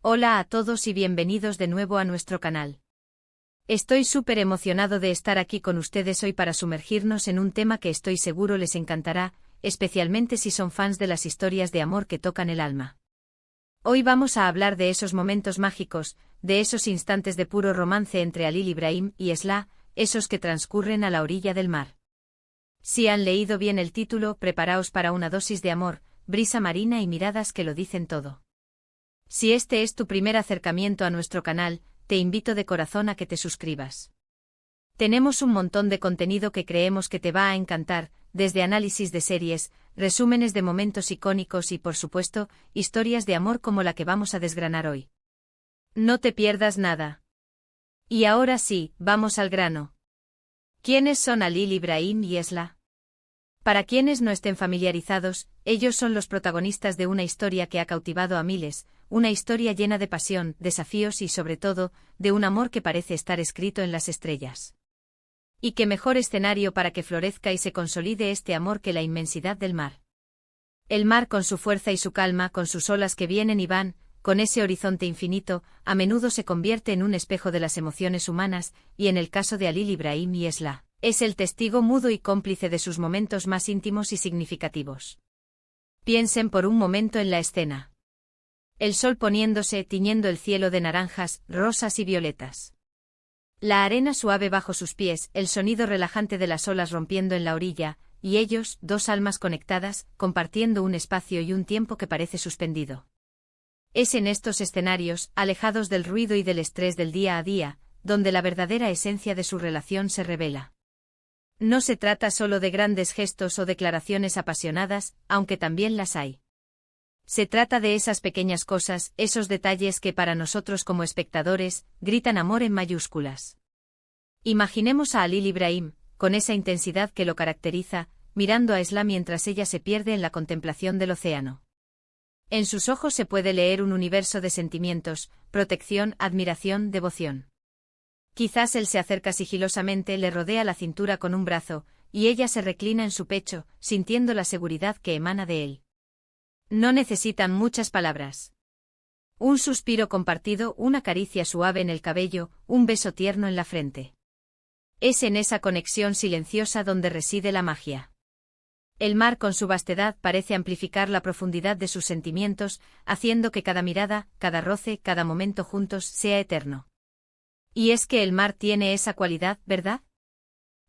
Hola a todos y bienvenidos de nuevo a nuestro canal. Estoy súper emocionado de estar aquí con ustedes hoy para sumergirnos en un tema que estoy seguro les encantará, especialmente si son fans de las historias de amor que tocan el alma. Hoy vamos a hablar de esos momentos mágicos, de esos instantes de puro romance entre Halil Ibrahim y Esla, esos que transcurren a la orilla del mar. Si han leído bien el título, preparaos para una dosis de amor, brisa marina y miradas que lo dicen todo. Si este es tu primer acercamiento a nuestro canal, te invito de corazón a que te suscribas. Tenemos un montón de contenido que creemos que te va a encantar, desde análisis de series, resúmenes de momentos icónicos y, por supuesto, historias de amor como la que vamos a desgranar hoy. No te pierdas nada. Y ahora sí, vamos al grano. ¿Quiénes son Halil Ibrahim y Esla? Para quienes no estén familiarizados, ellos son los protagonistas de una historia que ha cautivado a miles, una historia llena de pasión, desafíos y, sobre todo, de un amor que parece estar escrito en las estrellas. Y qué mejor escenario para que florezca y se consolide este amor que la inmensidad del mar. El mar con su fuerza y su calma, con sus olas que vienen y van, con ese horizonte infinito, a menudo se convierte en un espejo de las emociones humanas, y en el caso de Halil Ibrahim y Esla, es el testigo mudo y cómplice de sus momentos más íntimos y significativos. Piensen por un momento en la escena. El sol poniéndose, tiñendo el cielo de naranjas, rosas y violetas. La arena suave bajo sus pies, el sonido relajante de las olas rompiendo en la orilla, y ellos, dos almas conectadas, compartiendo un espacio y un tiempo que parece suspendido. Es en estos escenarios, alejados del ruido y del estrés del día a día, donde la verdadera esencia de su relación se revela. No se trata solo de grandes gestos o declaraciones apasionadas, aunque también las hay. Se trata de esas pequeñas cosas, esos detalles que para nosotros como espectadores, gritan amor en mayúsculas. Imaginemos a Halil Ibrahim, con esa intensidad que lo caracteriza, mirando a Esla mientras ella se pierde en la contemplación del océano. En sus ojos se puede leer un universo de sentimientos, protección, admiración, devoción. Quizás él se acerca sigilosamente, le rodea la cintura con un brazo, y ella se reclina en su pecho, sintiendo la seguridad que emana de él. No necesitan muchas palabras. Un suspiro compartido, una caricia suave en el cabello, un beso tierno en la frente. Es en esa conexión silenciosa donde reside la magia. El mar con su vastedad parece amplificar la profundidad de sus sentimientos, haciendo que cada mirada, cada roce, cada momento juntos sea eterno. Y es que el mar tiene esa cualidad, ¿verdad?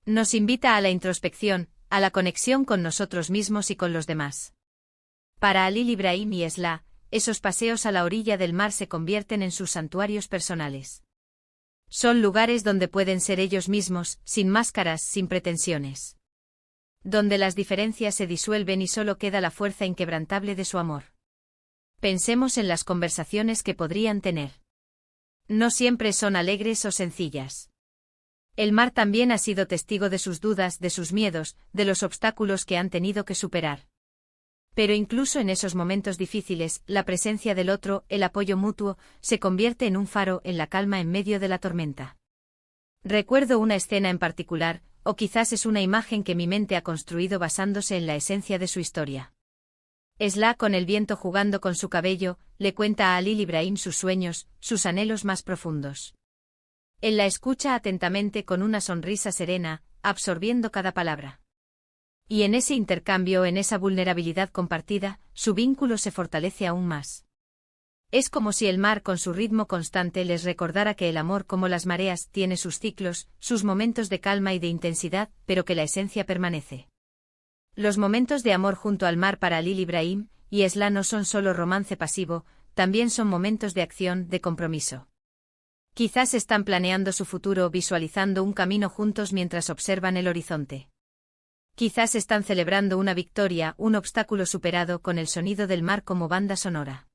Nos invita a la introspección, a la conexión con nosotros mismos y con los demás. Para Halil Ibrahim y Esla, esos paseos a la orilla del mar se convierten en sus santuarios personales. Son lugares donde pueden ser ellos mismos, sin máscaras, sin pretensiones. Donde las diferencias se disuelven y solo queda la fuerza inquebrantable de su amor. Pensemos en las conversaciones que podrían tener. No siempre son alegres o sencillas. El mar también ha sido testigo de sus dudas, de sus miedos, de los obstáculos que han tenido que superar. Pero incluso en esos momentos difíciles, la presencia del otro, el apoyo mutuo, se convierte en un faro en la calma en medio de la tormenta. Recuerdo una escena en particular, o quizás es una imagen que mi mente ha construido basándose en la esencia de su historia. Esla, con el viento jugando con su cabello, le cuenta a Halil Ibrahim sus sueños, sus anhelos más profundos. Él la escucha atentamente con una sonrisa serena, absorbiendo cada palabra. Y en ese intercambio, en esa vulnerabilidad compartida, su vínculo se fortalece aún más. Es como si el mar con su ritmo constante les recordara que el amor, como las mareas, tiene sus ciclos, sus momentos de calma y de intensidad, pero que la esencia permanece. Los momentos de amor junto al mar para Halil Ibrahim y Esla no son solo romance pasivo, también son momentos de acción, de compromiso. Quizás están planeando su futuro, visualizando un camino juntos mientras observan el horizonte. Quizás están celebrando una victoria, un obstáculo superado, con el sonido del mar como banda sonora.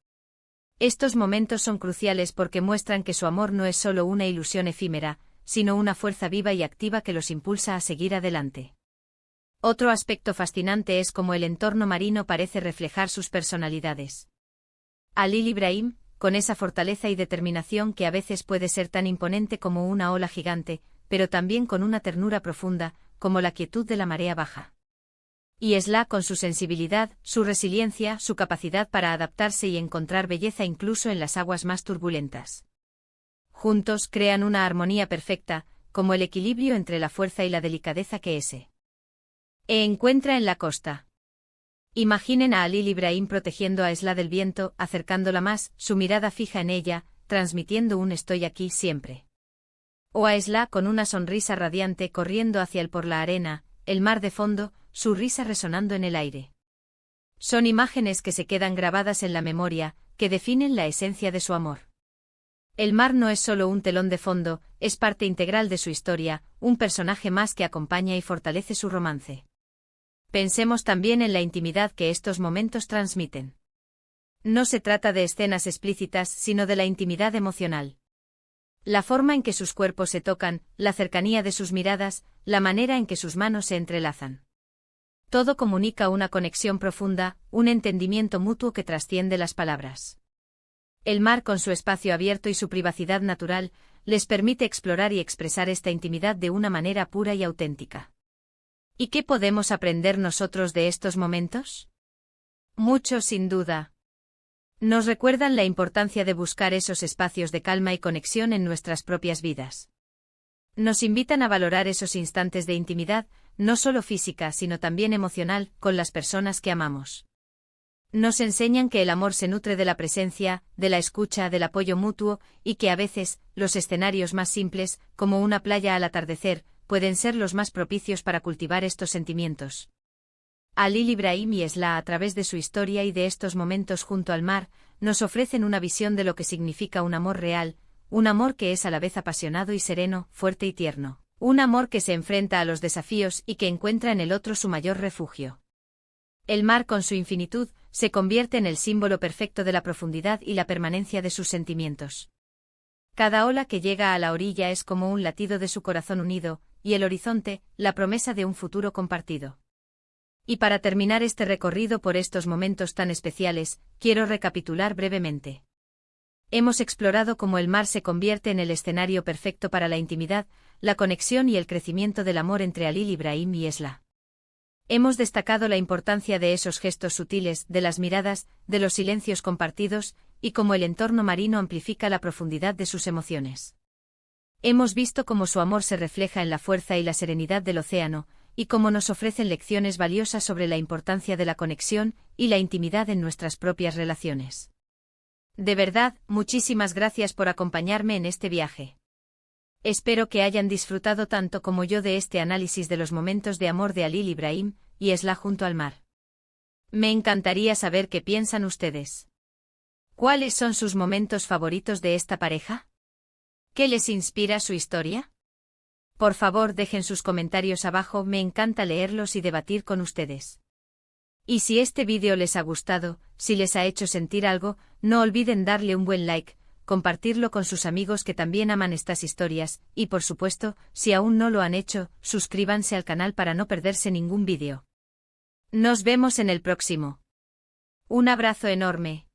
Estos momentos son cruciales porque muestran que su amor no es solo una ilusión efímera, sino una fuerza viva y activa que los impulsa a seguir adelante. Otro aspecto fascinante es cómo el entorno marino parece reflejar sus personalidades. Halil Ibrahim, con esa fortaleza y determinación que a veces puede ser tan imponente como una ola gigante, pero también con una ternura profunda, como la quietud de la marea baja. Y Esla con su sensibilidad, su resiliencia, su capacidad para adaptarse y encontrar belleza incluso en las aguas más turbulentas. Juntos crean una armonía perfecta, como el equilibrio entre la fuerza y la delicadeza que encuentra en la costa. Imaginen a Halil Ibrahim protegiendo a Esla del viento, acercándola más, su mirada fija en ella, transmitiendo un estoy aquí siempre. O a Esla con una sonrisa radiante corriendo hacia él por la arena, el mar de fondo, su risa resonando en el aire. Son imágenes que se quedan grabadas en la memoria, que definen la esencia de su amor. El mar no es solo un telón de fondo, es parte integral de su historia, un personaje más que acompaña y fortalece su romance. Pensemos también en la intimidad que estos momentos transmiten. No se trata de escenas explícitas, sino de la intimidad emocional. La forma en que sus cuerpos se tocan, la cercanía de sus miradas, la manera en que sus manos se entrelazan. Todo comunica una conexión profunda, un entendimiento mutuo que trasciende las palabras. El mar con su espacio abierto y su privacidad natural, les permite explorar y expresar esta intimidad de una manera pura y auténtica. ¿Y qué podemos aprender nosotros de estos momentos? Mucho sin duda. Nos recuerdan la importancia de buscar esos espacios de calma y conexión en nuestras propias vidas. Nos invitan a valorar esos instantes de intimidad, no solo física sino también emocional, con las personas que amamos. Nos enseñan que el amor se nutre de la presencia, de la escucha, del apoyo mutuo, y que a veces, los escenarios más simples, como una playa al atardecer, pueden ser los más propicios para cultivar estos sentimientos. Halil Ibrahim y Esla, a través de su historia y de estos momentos junto al mar, nos ofrecen una visión de lo que significa un amor real, un amor que es a la vez apasionado y sereno, fuerte y tierno, un amor que se enfrenta a los desafíos y que encuentra en el otro su mayor refugio. El mar con su infinitud, se convierte en el símbolo perfecto de la profundidad y la permanencia de sus sentimientos. Cada ola que llega a la orilla es como un latido de su corazón unido, y el horizonte, la promesa de un futuro compartido. Y para terminar este recorrido por estos momentos tan especiales, quiero recapitular brevemente. Hemos explorado cómo el mar se convierte en el escenario perfecto para la intimidad, la conexión y el crecimiento del amor entre Halil Ibrahim y Esla. Hemos destacado la importancia de esos gestos sutiles, de las miradas, de los silencios compartidos, y cómo el entorno marino amplifica la profundidad de sus emociones. Hemos visto cómo su amor se refleja en la fuerza y la serenidad del océano, y cómo nos ofrecen lecciones valiosas sobre la importancia de la conexión y la intimidad en nuestras propias relaciones. De verdad, muchísimas gracias por acompañarme en este viaje. Espero que hayan disfrutado tanto como yo de este análisis de los momentos de amor de Halil Ibrahim y Esla junto al mar. Me encantaría saber qué piensan ustedes. ¿Cuáles son sus momentos favoritos de esta pareja? ¿Qué les inspira su historia? Por favor, dejen sus comentarios abajo, me encanta leerlos y debatir con ustedes. Y si este vídeo les ha gustado, si les ha hecho sentir algo, no olviden darle un buen like, compartirlo con sus amigos que también aman estas historias, y por supuesto, si aún no lo han hecho, suscríbanse al canal para no perderse ningún vídeo. Nos vemos en el próximo. Un abrazo enorme.